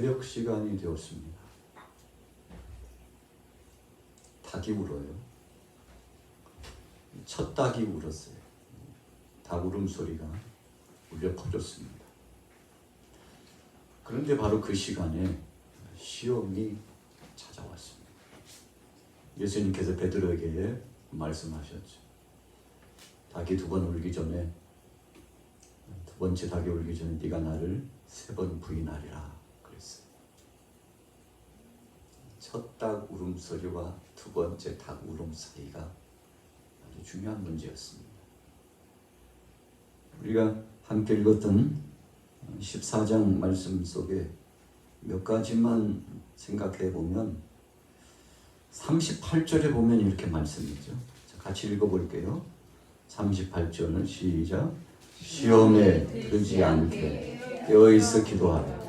새벽 시간이 되었습니다. 닭이 울어요. 첫 닭이 울었어요. 닭 울음소리가 울려 퍼졌습니다. 그런데 바로 그 시간에 시험이 찾아왔습니다. 예수님께서 베드로에게 말씀하셨죠. 닭이 두 번 울기 전에, 두 번째 닭이 울기 전에 네가 나를 3번 부인하리라 그랬어요. 첫 닭 울음소리와 두 번째 닭 울음소리가 아주 중요한 문제였습니다. 우리가 함께 읽었던 14장 말씀 속에 몇 가지만 생각해 보면 38절에 보면 이렇게 말씀이죠. 같이 읽어볼게요. 38절은 시작. 시험에 들지 않게 깨어있어 기도하라.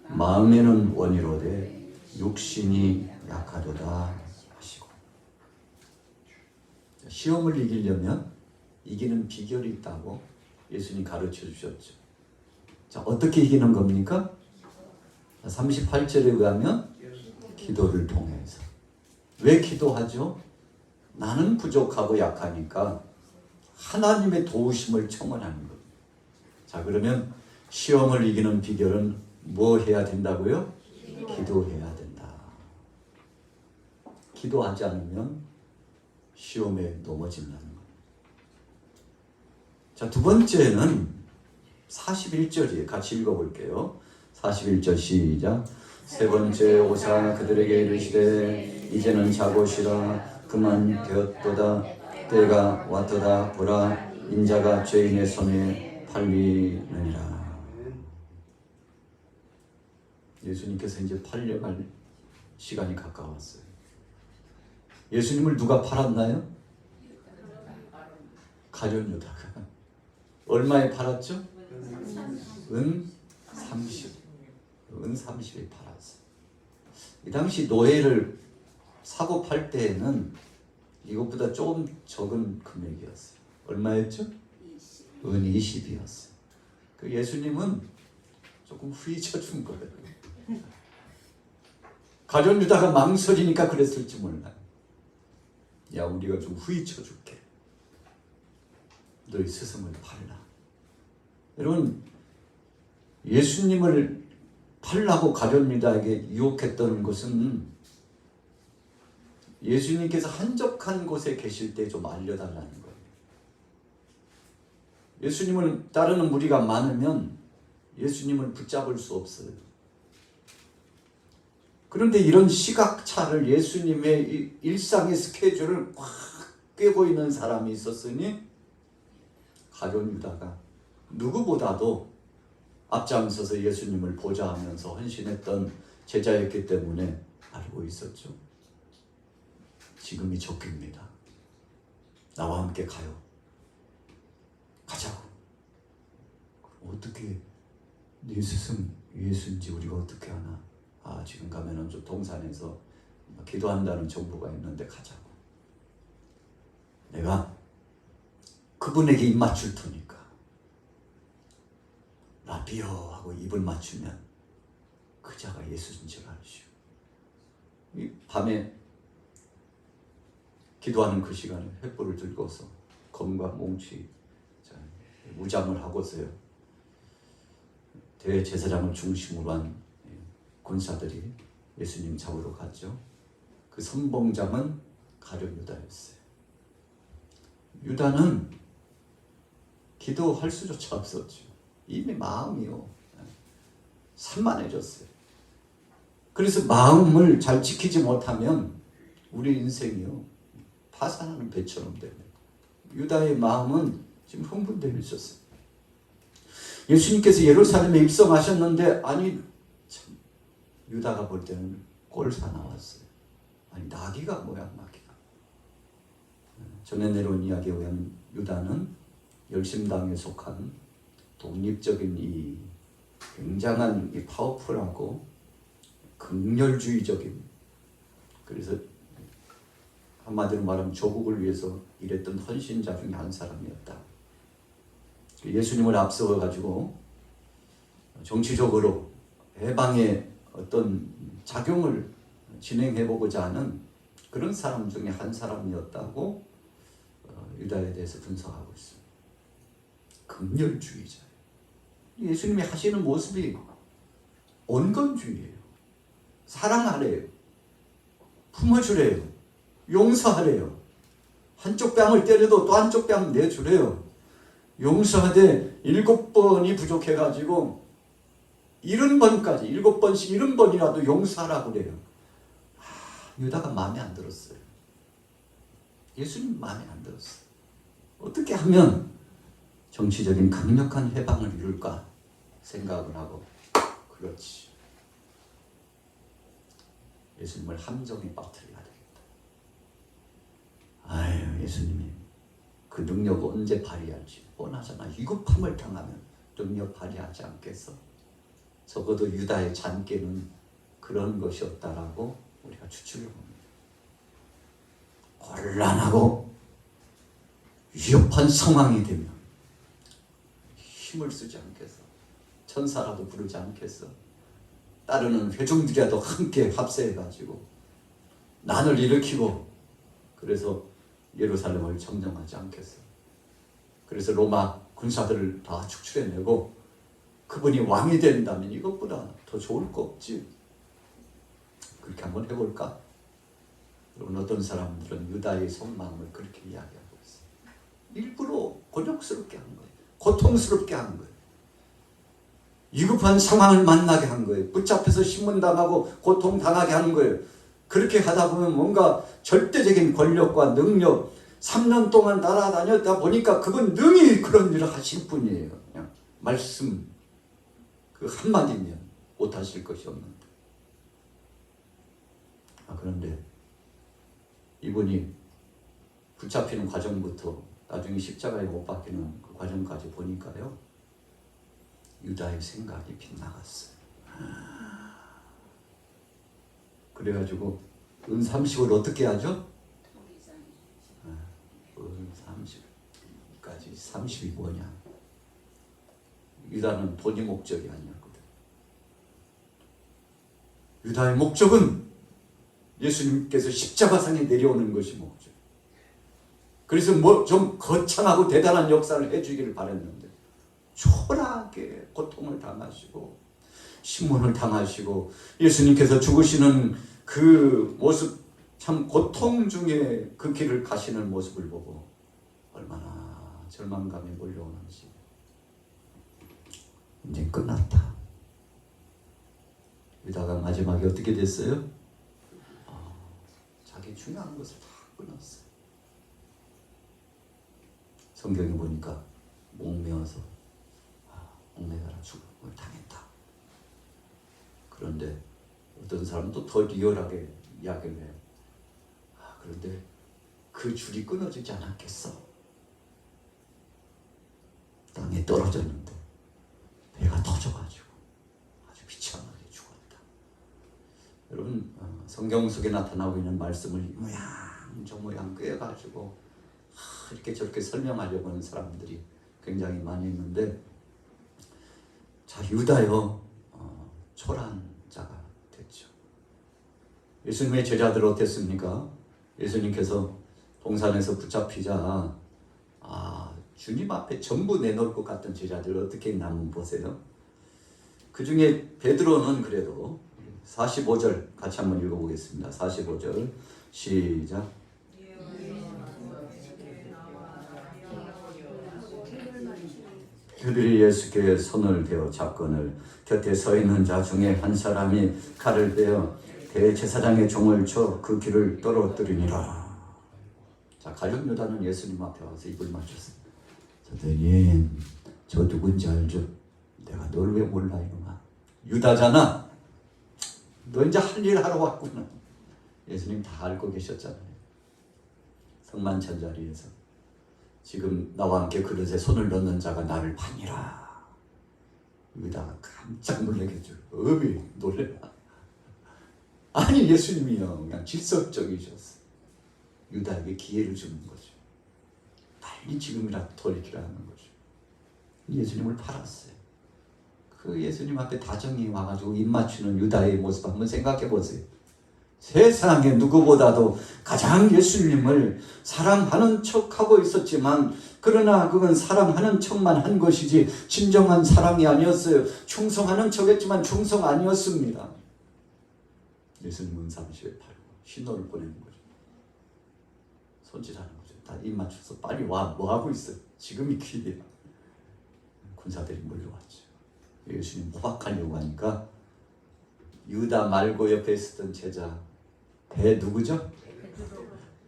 마음에는 원이로되 육신이 약하도다 하시고. 시험을 이기려면 이기는 비결이 있다고 예수님 가르쳐 주셨죠. 자, 어떻게 이기는 겁니까? 38절에 의하면 기도를 통해서. 왜 기도하죠? 나는 부족하고 약하니까 하나님의 도우심을 청원하는 겁니다. 자, 그러면 시험을 이기는 비결은 뭐 해야 된다고요? 기도해야 된다. 기도하지 않으면 시험에 넘어진다는 겁니다. 자, 두 번째는 41절이에요. 같이 읽어볼게요. 41절 시작. 세 번째 오사 그들에게 이르시되 이제는 자고 쉬라. 그만 되었도다. 때가 왔도다. 보라, 인자가 죄인의 손에 팔리느니라. 예수님께서 이제 팔려갈 시간이 가까웠어요. 예수님을 누가 팔았나요? 가룟 유다가. 얼마에 팔았죠? 은 30. 은 30에 팔았어요. 이 당시 노예를 사고 팔 때에는 이것보다 조금 적은 금액이었어요. 얼마였죠? 은 20이었어요. 그 예수님은 조금 후이쳐 준 거예요. 가룟 유다가 망설이니까 그랬을지 몰라요. 야, 우리가 좀 후이쳐 줄게. 너희 스승을 팔라. 여러분, 예수님을 팔라고 가룟 유다에게 유혹했던 것은 예수님께서 한적한 곳에 계실 때 좀 알려달라는 거예요. 예수님을 따르는 무리가 많으면 예수님을 붙잡을 수 없어요. 그런데 이런 시각차를 예수님의 일상의 스케줄을 꽉 꿰고 있는 사람이 있었으니 가룟 유다가 누구보다도 앞장서서 예수님을 보좌하면서 헌신했던 제자였기 때문에 알고 있었죠. 지금이 적기입니다. 나와 함께 가요. 가자고. 어떻게 네 스승 예수인지 우리가 어떻게 하나? 아, 지금 가면은 좀 동산에서 기도한다는 정보가 있는데 가자고. 내가 그분에게 입 맞출 테니까. 라비어 하고 입을 맞추면 그 자가 예수인 줄 알시오. 이 밤에 기도하는 그 시간에 횃불을 들고서 검과 몽치 무장을 하고서요. 대제사장을 중심으로 한 군사들이 예수님 잡으러 갔죠. 그 선봉장은 가룟 유다였어요. 유다는 기도할 수조차 없었죠. 이미 마음이요 산만해졌어요. 그래서 마음을 잘 지키지 못하면 우리 인생이요 파산하는 배처럼 됩니다. 유다의 마음은 지금 흥분되어 있었어요. 예수님께서 예루살렘에 입성하셨는데 아니 참 유다가 볼 때는 꼴사 나왔어요. 아니 나귀가 뭐야 나귀가. 전에 내려온 이야기에 의하면 유다는 열심당에 속한 독립적인 이 굉장한 이 파워풀하고 극렬주의적인, 그래서 한마디로 말하면 조국을 위해서 일했던 헌신자 중에 한 사람이었다. 예수님을 앞세워 가지고 정치적으로 해방의 어떤 작용을 진행해보고자 하는 그런 사람 중에 한 사람이었다고 유다에 대해서 분석하고 있습니다. 긍휼주의자예요. 예수님이 하시는 모습이 온건주의예요. 사랑하래요. 품어주래요. 용서하래요. 한쪽 뺨을 때려도 또 한쪽 뺨 내주래요. 용서하되 7번이 부족해가지고 70번까지 7번씩 70번이라도 용서하라고 그래요. 유다가 마음에 안 들었어요. 예수님 마음에 안 들었어요. 어떻게 하면 정치적인 강력한 해방을 이룰까 생각을 하고, 그렇지, 예수님을 함정에 빠뜨려야 되겠다. 아유, 예수님이 그 능력을 언제 발휘할지 뻔하잖아. 위급함을 당하면 능력 발휘하지 않겠어? 적어도 유다의 잔꾀는 그런 것이었다라고 우리가 추측해 봅니다. 곤란하고 위협한 상황이 되면 힘을 쓰지 않겠어? 천사라도 부르지 않겠어? 따르는 회중들이라도 함께 합세해가지고 난을 일으키고, 그래서 예루살렘을 점령하지 않겠어? 그래서 로마 군사들을 다 축출해내고 그분이 왕이 된다면 이것보다 더 좋을 거 없지. 그렇게 한번 해볼까? 여러분, 어떤 사람들은 유다의 속마음을 그렇게 이야기하고 있어요. 일부러 곤욕스럽게 한 거예요. 고통스럽게 한 거예요. 위급한 상황을 만나게 한 거예요. 붙잡혀서 신문당하고 고통당하게 하는 거예요. 그렇게 하다 보면 뭔가 절대적인 권력과 능력, 3년 동안 날아다녔다 보니까 그분 능히 그런 일을 하실 분이에요. 그냥 말씀 그 한마디면 못하실 것이 없는데. 그런데 이분이 붙잡히는 과정부터 나중에 십자가에 못 박히는 그 과정까지 보니까요, 유다의 생각이 빗나갔어요. 그래가지고 은 30을 어떻게 하죠? 은 30까지 30이 뭐냐? 유다는 돈이 목적이 아니었거든. 유다의 목적은 예수님께서 십자가상에 내려오는 것이 목적. 그래서 뭐 좀 거창하고 대단한 역사를 해주기를 바랬는데 초라하게 고통을 당하시고 신문을 당하시고 예수님께서 죽으시는 그 모습, 참 고통 중에 그 길을 가시는 모습을 보고 얼마나 절망감이 몰려오는지. 이제 끝났다. 유다가 마지막에 어떻게 됐어요? 자기 중요한 것을 다 끊었어요. 성경에 보니까 목매어서 목매가라 죽음을 당했다. 그런데 어떤 사람도 더 리얼하게 이야기를 해요. 그런데 그 줄이 끊어지지 않았겠어. 땅에 떨어졌는데 배가 터져가지고 아주 비참하게 죽었다. 여러분, 성경 속에 나타나고 있는 말씀을 모양 저 모양 꿰가지고 이렇게 저렇게 설명하려고 하는 사람들이 굉장히 많이 있는데, 자, 유다요, 초라한 자가 됐죠. 예수님의 제자들 어땠습니까? 예수님께서 동산에서 붙잡히자 주님 앞에 전부 내놓을 것 같던 제자들 어떻게 남은 보세요. 그 중에 베드로는 그래도 45절 같이 한번 읽어보겠습니다. 45절 시작. 그들이 예수께 손을 대어 잡거늘 곁에 서 있는 자 중에 한 사람이 칼을 빼어 대제사장의 종을 쳐 그 귀를 떨어뜨리니라. 자, 가룟 유다는 예수님 앞에 와서 입을 맞췄습니다. 선생님, 저 누군지 알죠? 내가 널 왜 몰라 이놈아. 유다잖아. 너 이제 할 일 하러 왔구나. 예수님 다 알고 계셨잖아요. 성만찬 자리에서 지금 나와 함께 그릇에 손을 넣는 자가 나를 파니라. 유다가 깜짝 놀라겠죠. 어이 놀래라. 아니, 예수님이요 그냥 질서적이셨어. 유다에게 기회를 주는 거죠. 빨리 지금이라도 돌이키라 하는 거죠. 예수님을 팔았어요. 그 예수님 앞에 다정히 와가지고 입 맞추는 유다의 모습 한번 생각해 보세요. 세상에 누구보다도 가장 예수님을 사랑하는 척하고 있었지만 그러나 그건 사랑하는 척만 한 것이지 진정한 사랑이 아니었어요. 충성하는 척했지만 충성 아니었습니다. 예수님은 은사무실에 팔고 신호를 보내는 거죠. 손질하는 거죠. 다 입 맞춰서 빨리 와. 뭐하고 있어? 지금이 기회야. 군사들이 몰려왔죠. 예수님 포박하려고 하니까 유다 말고 옆에 있었던 제자 배 누구죠?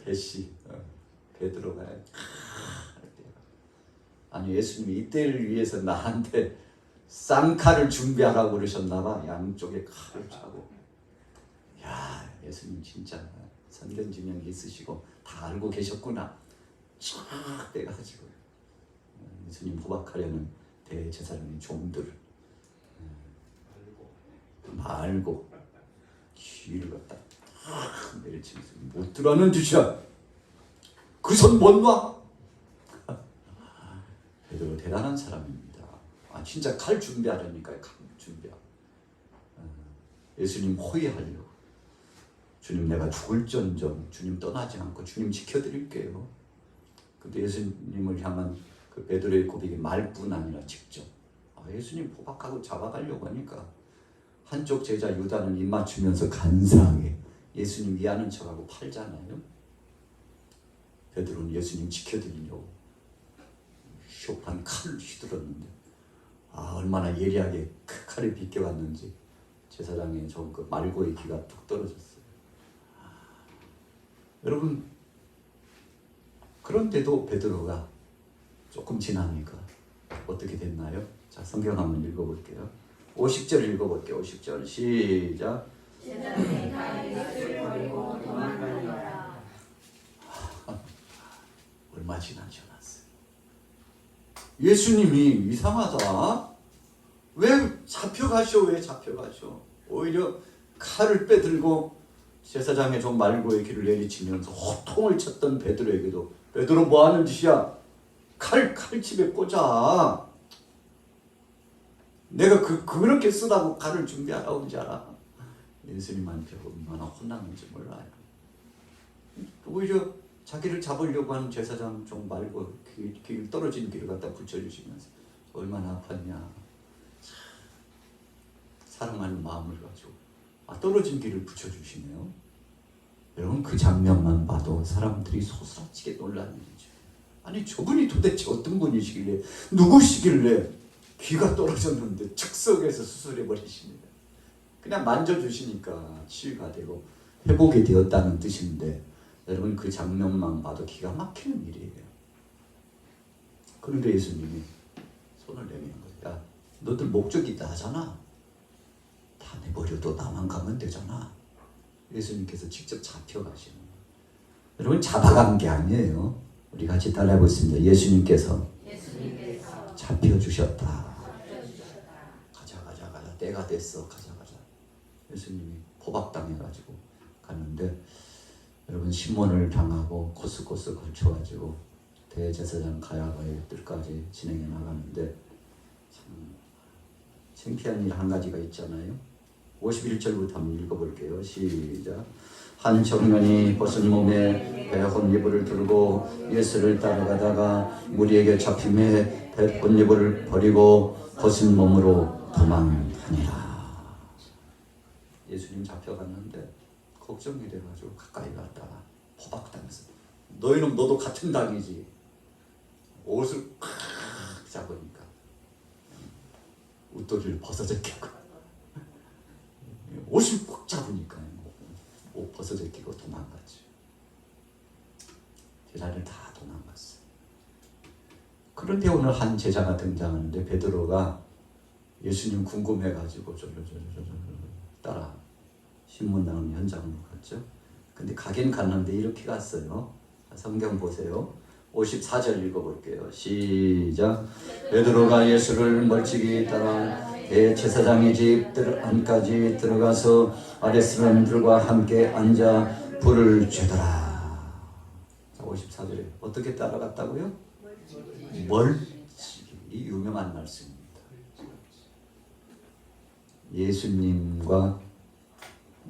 배씨 베드로가 아니 예수님이 이때를 위해서 나한테 쌍칼을 준비하라고 그러셨나봐. 양쪽에 칼을 차고 야 예수님 진짜 선견지명이 있으시고 다 알고 계셨구나. 쫙 빼가지고 예수님 포박하려는 대제사장의 종들을 말고 귀를 갖다 내리치면서 못 들어는 주시라. 그 손 못 놔. 베드로 대단한 사람입니다. 진짜 칼 준비하려니까요. 칼 준비하고 예수님 호위하려고. 주님 내가 죽을지언정 주님 떠나지 않고 주님 지켜드릴게요. 근데 예수님을 향한 그 베드로의 고백이 말뿐 아니라 직접 예수님 포박하고 잡아가려고 하니까 한쪽 제자 유다는 입 맞추면서 간사하게 예수님 위하는 척하고 팔잖아요. 베드로는 예수님 지켜드리려고 쇼판 칼을 휘둘렀는데 얼마나 예리하게 그 칼을 비껴갔는지 제사장의 그 말고의 귀가 툭 떨어졌어요. 여러분 그런데도 베드로가 조금 지나니까 어떻게 됐나요? 자 성경 한번 읽어볼게요. 50절 읽어볼게요. 50절 시작. 제자들이 다 예수를 버리고 도망가니라. 얼마 지나지 않았어요. 예수님이 이상하다. 왜 잡혀가셔? 왜 잡혀가셔? 오히려 칼을 빼들고 제사장의 종 말고의 길을 내리치면서 호통을 쳤던 베드로에게도 베드로 뭐하는 짓이야? 칼집에 꽂아. 내가 그렇게 쓰라고 칼을 준비하라고 하는지 알아? 예수님한테 얼마나 혼났는지 몰라요. 오히려 자기를 잡으려고 하는 제사장 종 말고 길 떨어진 길을 갖다 붙여주시면서 얼마나 아팠냐. 사랑하는 마음을 가지고 떨어진 길을 붙여주시네요. 여러분 그 장면만 봐도 사람들이 소스라치게 놀라는 거죠. 아니 저분이 도대체 어떤 분이시길래 누구시길래 귀가 떨어졌는데 즉석에서 수술해 버리십니다. 그냥 만져주시니까 치유가 되고 회복이 되었다는 뜻인데 여러분 그 장면만 봐도 기가 막히는 일이에요. 그런데 예수님이 손을 내미는 거예요. 야, 너들 목적이 있다 하잖아. 다 내버려도 나만 가면 되잖아. 예수님께서 직접 잡혀가시는 거예요. 여러분 잡아간 게 아니에요. 우리 같이 따라해보겠습니다. 예수님께서 잡혀주셨다. 가자 때가 됐어. 가자. 예수님이 포박당해가지고 갔는데 여러분 신문을 당하고 코스코스 걸쳐가지고 대제사장 가야바의 뜰까지 진행해 나가는데 참 창피한 일 한 가지가 있잖아요. 51절부터 한번 읽어볼게요. 시작. 한 청년이 벗은 몸에 베혼 이불을 들고 예수를 따라가다가 무리에게 잡힘에 베혼 이불을 버리고 벗은 몸으로 도망하니라. 예수님 잡혀갔는데 걱정이 돼가지고 가까이 갔다가 포박당해서 너희는 너도 같은 당이지. 옷을 콱 잡으니까 웃도리를 벗어제끼고 옷을 꽉 잡으니까 옷 벗어제끼고 도망갔죠. 제자들 다 도망갔어요. 그런데 오늘 한 제자가 등장하는데 베드로가 예수님 궁금해가지고 따라 신문 나오는 현장으로 갔죠. 근데 가긴 갔는데 이렇게 갔어요. 성경 보세요. 54절 읽어볼게요. 시작. 베드로가 예수를 멀찍이 따라 대제사장의 집 안까지 들어가서 아랫사람들과 함께 앉아 불을 쬐더라. 54절에 어떻게 따라갔다고요? 멀찍이. 이 유명한 말씀입니다. 예수님과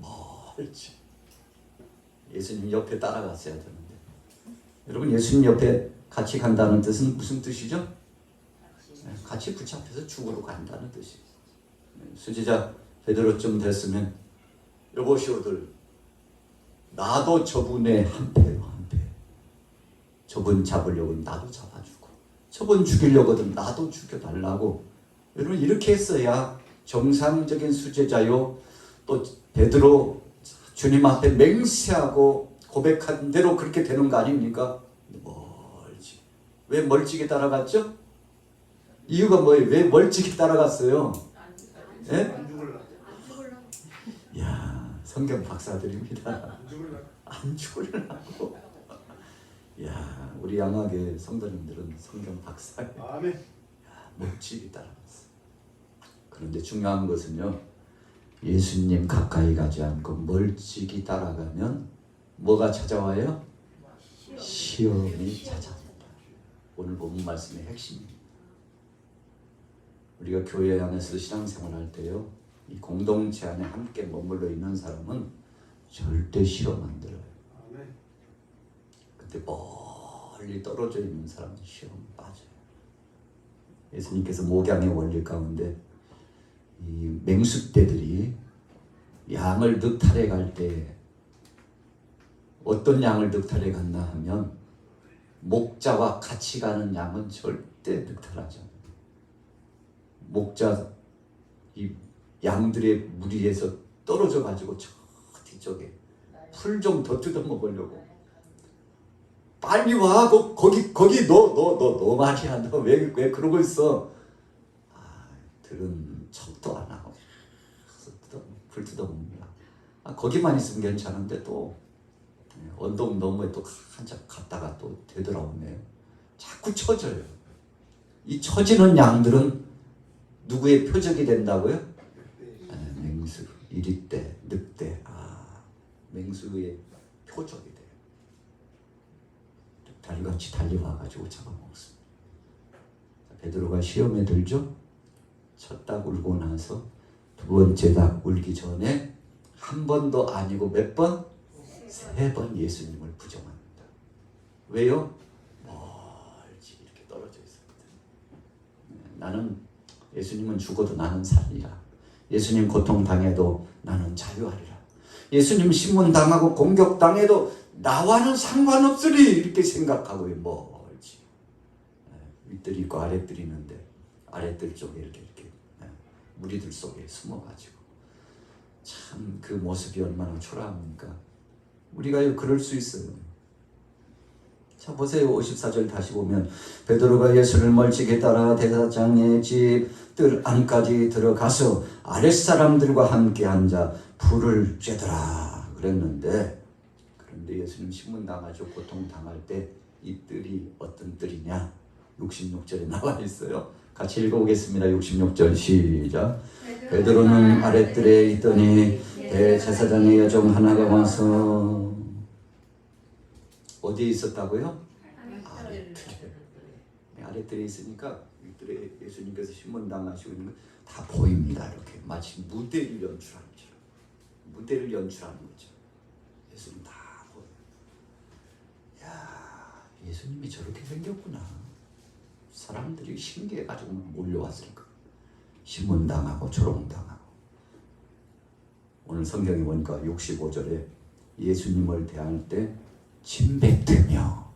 멀지. 예수님 옆에 따라갔어야 되는데. 여러분 예수님 옆에 같이 간다는 뜻은 무슨 뜻이죠? 같이 붙잡혀서 죽으러 간다는 뜻이에요. 수지자 베드로쯤 됐으면 여보시오들 나도 저분의 한패요 한패. 저분 잡으려고는 나도 잡아주고 저분 죽이려고는 나도 죽여달라고. 여러분 이렇게 했어야 정상적인 수제자요. 또 베드로 주님 앞에 맹세하고 고백한 대로 그렇게 되는 거 아닙니까? 멀지. 왜 멀찍이 따라갔죠? 이유가 뭐예요? 왜 멀찍이 따라갔어요? 예? 야, 성경 박사들입니다. 안 죽으려고. 야, 우리 양학의 성도님들은 성경 박사예요. 아멘. 멀찍이 따라갔어. 그런데 중요한 것은요, 예수님 가까이 가지 않고 멀찍이 따라가면 뭐가 찾아와요? 시험이 찾아옵니다. 오늘 본문 말씀의 핵심입니다. 우리가 교회 안에서 신앙생활할 때요, 이 공동체 안에 함께 머물러 있는 사람은 절대 시험 안 들어요. 근데 멀리 떨어져 있는 사람은 시험 빠져요. 예수님께서 목양의 원리 가운데 이 맹수떼들이 양을 늑탈해 갈 때 어떤 양을 늑탈해 갔나 하면 목자와 같이 가는 양은 절대 늑탈하지 않아요. 목자 이 양들의 무리에서 떨어져 가지고 저 뒤쪽에 풀 좀 더 뜯어 먹으려고 빨리 와 거기 너 말이야 너 왜 그러고 있어. 들은 척도 안 하고 풀 뜯어 먹는다. 거기만 있으면 괜찮은데 또 언덕 너머에 또 한참 갔다가 또 되돌아오네요. 자꾸 처져요. 이 처지는 양들은 누구의 표적이 된다고요? 맹수, 이리떼, 늑대. 맹수의 표적이 돼요. 달같이 달려와가지고 잡아먹습니다. 베드로가 시험에 들죠? 첫 닭 울고 나서 두 번째 닭 울기 전에 한 번도 아니고 몇 번? 3번 예수님을 부정합니다. 왜요? 멀지 이렇게 떨어져 있습니다. 나는 예수님은 죽어도 나는 살리라. 예수님 고통당해도 나는 자유하리라. 예수님 신문당하고 공격당해도 나와는 상관없으리 이렇게 생각하고 멀지. 윗들이 있고 아랫들이 있는데 아랫들 쪽에 이렇게 무리들 속에 숨어가지고 참 그 모습이 얼마나 초라합니까? 우리가 그럴 수 있어요. 자 보세요. 54절 다시 보면 베드로가 예수를 멀찍이 따라 대사장의 집 뜰 안까지 들어가서 아랫사람들과 함께 앉아 불을 쬐더라 그랬는데, 그런데 예수님 신문당하죠. 고통당할 때 이 뜰이 어떤 뜰이냐 66절에 나와 있어요. 같이 읽어보겠습니다. 66절 시작. 베드로는 아랫뜰에 있더니 대제사장의 여종 하나가 와서 어디에 있었다고요? 아랫뜰에 있으니까 윗뜰에 예수님께서 신문당하시고 있는 거 다 보입니다. 이렇게 마치 무대를 연출하는 것처럼 무대를 연출하는 거죠. 예수님 다 보여요. 야, 예수님이 저렇게 생겼구나. 사람들이 신기해가지고 몰려왔을 거예요. 신문당하고 조롱당하고. 오늘 성경에 보니까 65절에 예수님을 대할 때 침뱉으며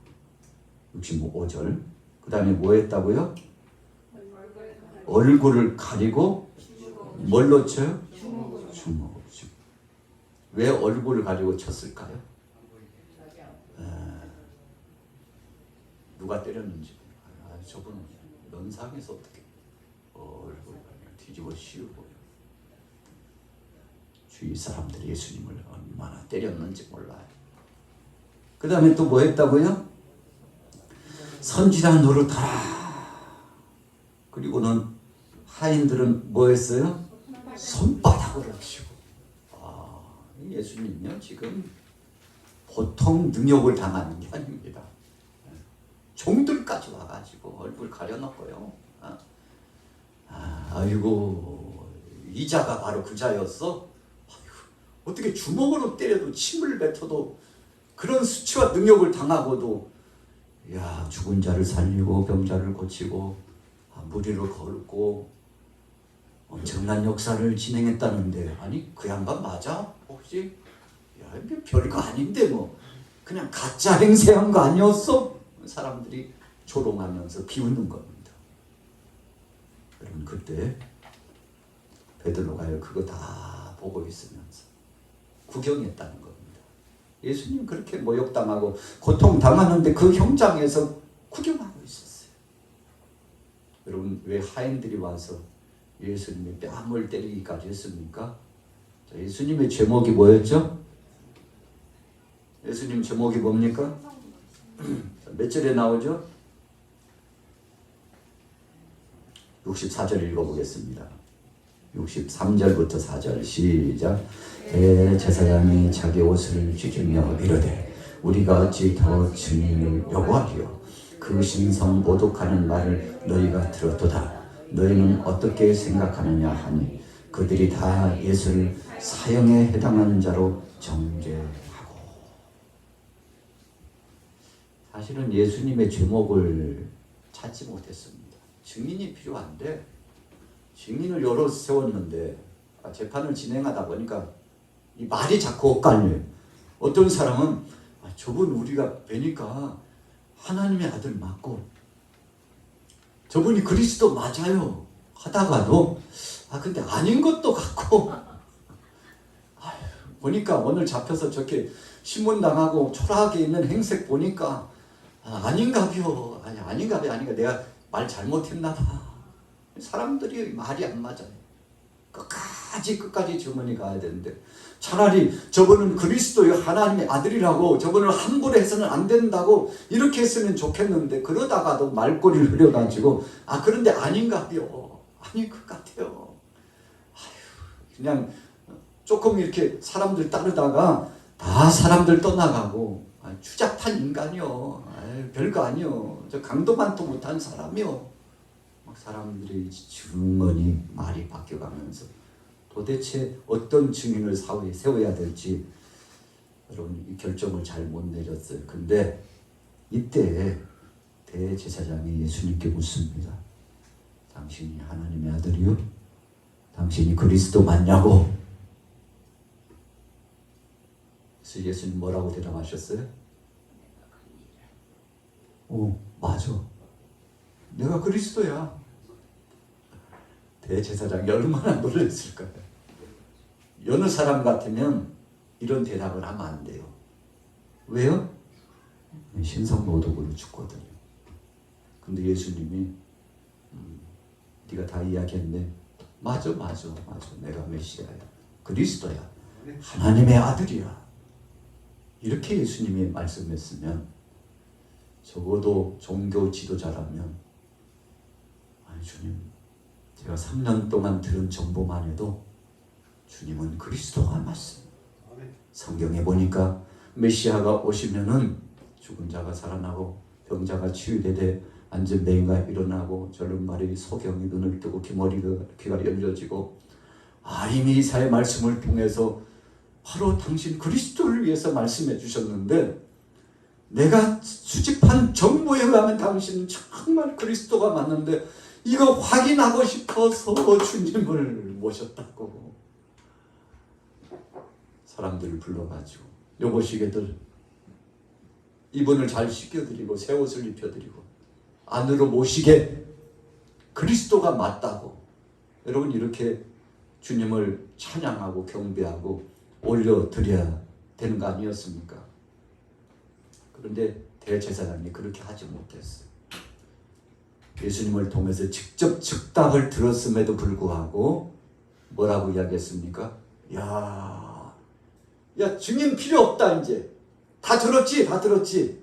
65절 그 다음에 뭐 했다고요? 얼굴을 가리고 뭘로 쳐요? 주먹으로. 왜 얼굴을 가리고 쳤을까요? 누가 때렸는지. 저분은 연상에서 어떻게 얼굴을 뒤집어 씌우고 주위 사람들이 예수님을 얼마나 때렸는지 몰라요. 그 다음에 또 뭐 했다고요? 선지자 노릇하라. 그리고는 하인들은 뭐 했어요? 손바닥으로 치고. 예수님은요 지금 보통 능욕을 당하는 게 아닙니다. 종들까지 와가지고 얼굴 가려놓고요. 아이고 이자가 바로 그 자였어? 아이고, 어떻게 주먹으로 때려도 침을 뱉어도 그런 수치와 능욕을 당하고도 야 죽은 자를 살리고 병자를 고치고 무리로 걸고 엄청난 역사를 진행했다는데 아니 그 양반 맞아? 혹시? 야 이게 별거 아닌데 뭐 그냥 가짜 행세한 거 아니었어? 사람들이 조롱하면서 비웃는 겁니다. 여러분 그때 베드로가 그거 다 보고 있으면서 구경했다는 겁니다. 예수님 그렇게 모욕당하고 고통당하는데 그 현장에서 구경하고 있었어요. 여러분 왜 하인들이 와서 예수님의 뺨을 때리기까지 했습니까? 자, 예수님의 제목이 뭐였죠? 예수님 제목이 뭡니까? 몇 절에 나오죠? 64절 읽어보겠습니다. 63절부터 4절 시작. 대제사장이 자기 옷을 찢으며 이르되 우리가 어찌 더 증인을 요구하리요? 그 신성 모독하는 말을 너희가 들었도다. 너희는 어떻게 생각하느냐 하니 그들이 다 예수를 사형에 해당하는 자로 정죄하고. 사실은 예수님의 제목을 찾지 못했습니다. 증인이 필요한데 증인을 여러 세웠는데 재판을 진행하다 보니까 이 말이 자꾸 엇갈려요. 어떤 사람은 저분 우리가 뵈니까 하나님의 아들 맞고 저분이 그리스도 맞아요 하다가도 근데 아닌 것도 같고 보니까 오늘 잡혀서 저렇게 신문당하고 초라하게 있는 행색 보니까 아닌가벼 아닌가벼 아닌가 내가 말 잘못했나 봐. 사람들이 말이 안 맞아요. 끝까지 주머니 가야 되는데 차라리 저분은 그리스도의 하나님의 아들이라고 저분을 함부로 해서는 안 된다고 이렇게 했으면 좋겠는데 그러다가도 말꼬리를 흐려가지고 그런데 아닌가요? 아닌 것 같아요. 그냥 조금 이렇게 사람들 따르다가 다 사람들 떠나가고 추잡한 인간이요. 별거 아니요. 저 강도만도 못한 사람이요. 막 사람들이 주머니 말이 바뀌어가면서 도대체 어떤 증인을 사회에 세워야 될지 여러분 이 결정을 잘 못 내렸어요. 근데 이때 대제사장이 예수님께 묻습니다. 당신이 하나님의 아들이요? 당신이 그리스도 맞냐고? 그래서 예수님 뭐라고 대답하셨어요? 맞아. 내가 그리스도야. 대제사장이 얼마나 놀랐을까요? 여느 사람 같으면 이런 대답을 하면 안 돼요. 왜요? 신성모독으로 죽거든요. 근데 예수님이 네가 다 이야기했네. 맞아. 내가 메시아야. 그리스도야. 하나님의 아들이야. 이렇게 예수님이 말씀했으면 적어도 종교 지도자라면 주님 제가 3년 동안 들은 정보만 해도 주님은 그리스도가 맞습니다. 성경에 보니까 메시아가 오시면은 죽은 자가 살아나고 병자가 치유되되 앉은 맹인가 일어나고 절른 말이 소경이 눈을 뜨고 귀가 열려지고 이미 이사의 말씀을 통해서 바로 당신 그리스도를 위해서 말씀해 주셨는데 내가 수집한 정보에 의하면 당신은 정말 그리스도가 맞는데 이거 확인하고 싶어서 주님을 모셨다고. 사람들을 불러가지고 여보시게들 이분을 잘 씻겨드리고 새 옷을 입혀드리고 안으로 모시게 그리스도가 맞다고. 여러분 이렇게 주님을 찬양하고 경배하고 올려드려야 되는 거 아니었습니까? 그런데 대제사장이 그렇게 하지 못했어요. 예수님을 통해서 직접 즉답을 들었음에도 불구하고 뭐라고 이야기했습니까? 야 증인 필요 없다. 이제 다 들었지.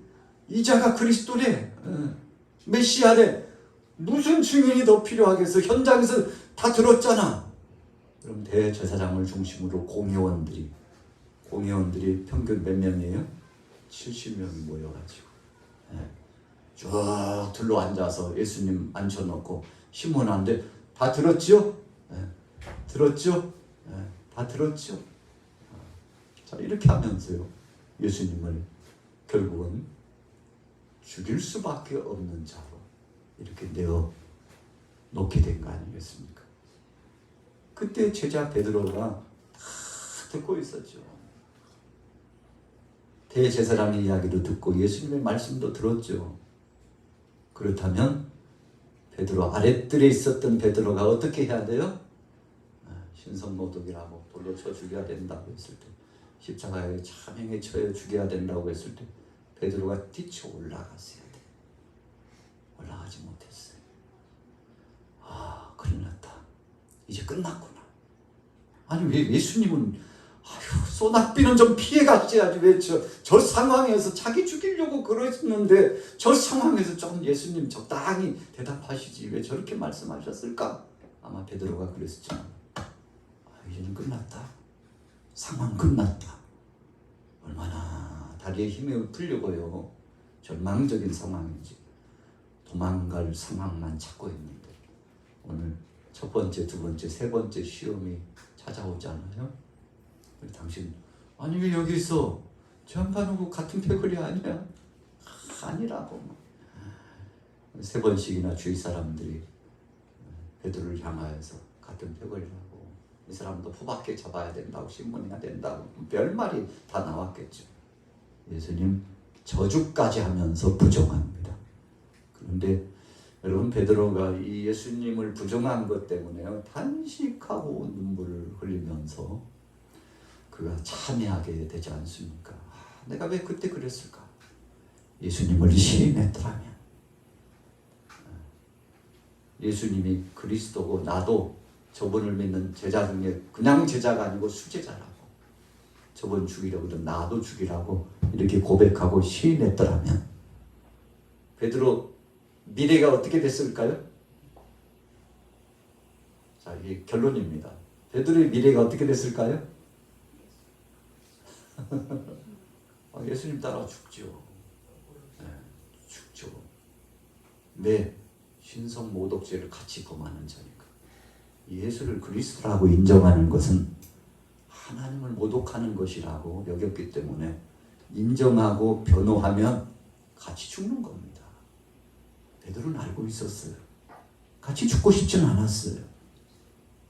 이자가 그리스도래. 메시아래. 무슨 증인이 더 필요하겠어. 현장에서 다 들었잖아. 그럼 대제사장을 중심으로 공회원들이 평균 몇 명이에요? 70명이 모여가지고 쭉 둘러 앉아서 예수님 앉혀놓고 신문하는데 다 들었죠? 들었죠? 다 들었죠? 자, 이렇게 하면서요, 예수님을 결국은 죽일 수밖에 없는 자로 이렇게 내어 놓게 된 거 아니겠습니까? 그때 제자 베드로가 다 듣고 있었죠. 대제사장의 이야기도 듣고 예수님의 말씀도 들었죠. 그렇다면 베드로 아랫뜰에 있었던 베드로가 어떻게 해야 돼요? 신성모독이라고 돌로 쳐 죽여야 된다고 했을 때, 십자가에 참행에 쳐여 죽여야 된다고 했을 때 베드로가 뛰쳐 올라갔어야 돼. 올라가지 못했어요. 큰일 났다. 이제 끝났구나. 아니 왜 예수님은 소낙비는 좀 피해 갔어야지. 왜 저 상황에서 자기 죽이려고 그러셨는데 저 상황에서 좀 예수님 적당히 대답하시지 왜 저렇게 말씀하셨을까? 아마 베드로가 그랬었죠. 이제는 끝났다. 상황 끝났다. 얼마나 다리에 힘이 풀리고요. 절망적인 상황인지 도망갈 상황만 찾고 있는데 오늘 첫 번째, 두 번째, 세 번째 시험이 찾아오잖아요. 당신 아니 왜 여기 있어? 저 양반하고 같은 패거리 아니야? 아니라고. 세 번씩이나 주위 사람들이 베드로를 향하여서 같은 패거리라고, 이 사람도 포박해 잡아야 된다고, 신문해야 된다고 별말이 다 나왔겠죠. 예수님 저주까지 하면서 부정합니다. 그런데 여러분 베드로가 이 예수님을 부정한 것 때문에 탄식하고 눈물을 흘리면서 그가 참회하게 되지 않습니까? 내가 왜 그때 그랬을까? 예수님을 시인했더라면, 예수님이 그리스도고 나도 저분을 믿는 제자 중에 그냥 제자가 아니고 수제자라고, 저분 죽이려고 그러면 나도 죽이라고 이렇게 고백하고 시인했더라면 베드로 미래가 어떻게 됐을까요? 자, 이게 결론입니다. 베드로의 미래가 어떻게 됐을까요? 예수님 따라 죽죠. 죽죠. 왜? 신성모독죄를 같이 범하는 자니까. 예수를 그리스도라고 인정하는 것은 하나님을 모독하는 것이라고 여겼기 때문에 인정하고 변호하면 같이 죽는 겁니다. 베드로는 알고 있었어요. 같이 죽고 싶지는 않았어요.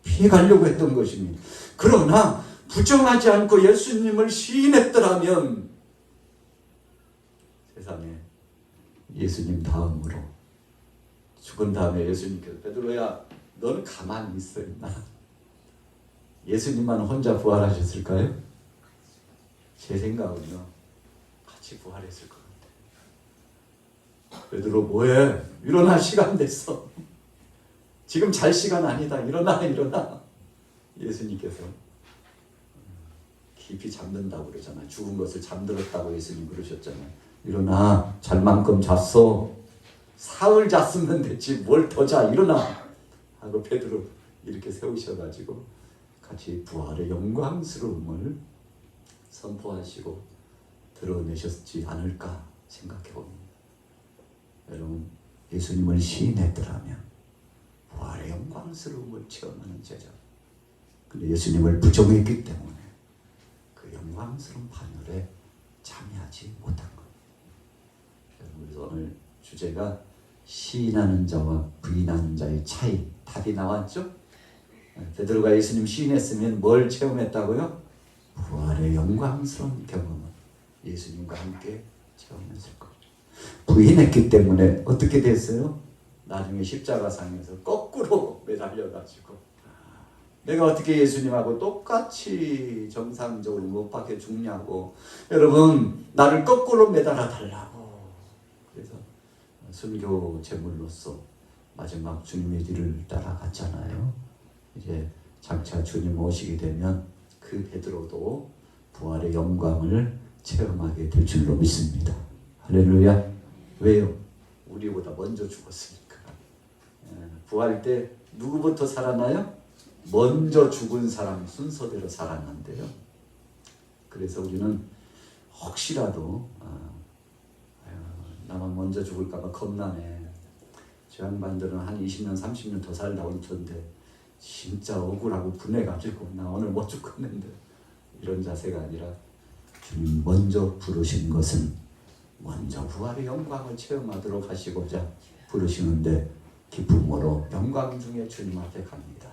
피해가려고 했던 것입니다. 그러나 부정하지 않고 예수님을 시인했더라면 세상에 예수님 다음으로 죽은 다음에 예수님께서 베드로야 너는 가만히 있어 있나? 예수님만 혼자 부활하셨을까요? 제 생각은요 같이 부활했을 것 같아요. 베드로 뭐해? 일어나, 시간 됐어. 지금 잘 시간 아니다. 일어나. 예수님께서 깊이 잠든다고 그러잖아요. 죽은 것을 잠들었다고 예수님 그러셨잖아요. 일어나, 잘 만큼 잤어. 사흘 잤으면 됐지 뭘 더 자. 일어나 하고 베드로 이렇게 세우셔가지고 같이 부활의 영광스러움을 선포하시고 드러내셨지 않을까 생각해 봅니다. 여러분 예수님을 시인했더라면 부활의 영광스러움을 체험하는 제자, 근데 예수님을 부정했기 때문에 그 영광스러운 판결에 참여하지 못한 것. 그래서 오늘 주제가 시인하는 자와 부인하는 자의 차이, 답이 나왔죠? 베드로가 예수님 시인했으면 뭘 체험했다고요? 부활의 영광스러운 경험을 예수님과 함께 체험했을 거예요. 부인했기 때문에 어떻게 됐어요? 나중에 십자가상에서 거꾸로 매달려가지고 내가 어떻게 예수님하고 똑같이 정상적으로 못 박혀 죽냐고, 여러분 나를 거꾸로 매달아 달라고. 그래서 순교 제물로서 마지막 주님의 뒤를 따라갔잖아요. 이제 장차 주님 오시게 되면 그 베드로도 부활의 영광을 체험하게 될 줄로 믿습니다. 할렐루야. 왜요? 우리보다 먼저 죽었으니까. 부활 때 누구부터 살아나요? 먼저 죽은 사람 순서대로 살아난대요. 그래서 우리는 혹시라도 나만 먼저 죽을까 봐 겁나네. 저 양반들은 한 20년 30년 더 살다고 있던데 진짜 억울하고 분해가지고 나 오늘 못 죽겠는데 이런 자세가 아니라 주님 먼저 부르신 것은 먼저 부활의 영광을 체험하도록 하시고자 부르시는데 기쁨으로 영광 중에 주님 앞에 갑니다.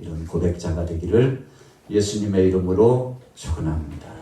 이런 고백자가 되기를 예수님의 이름으로 축원합니다.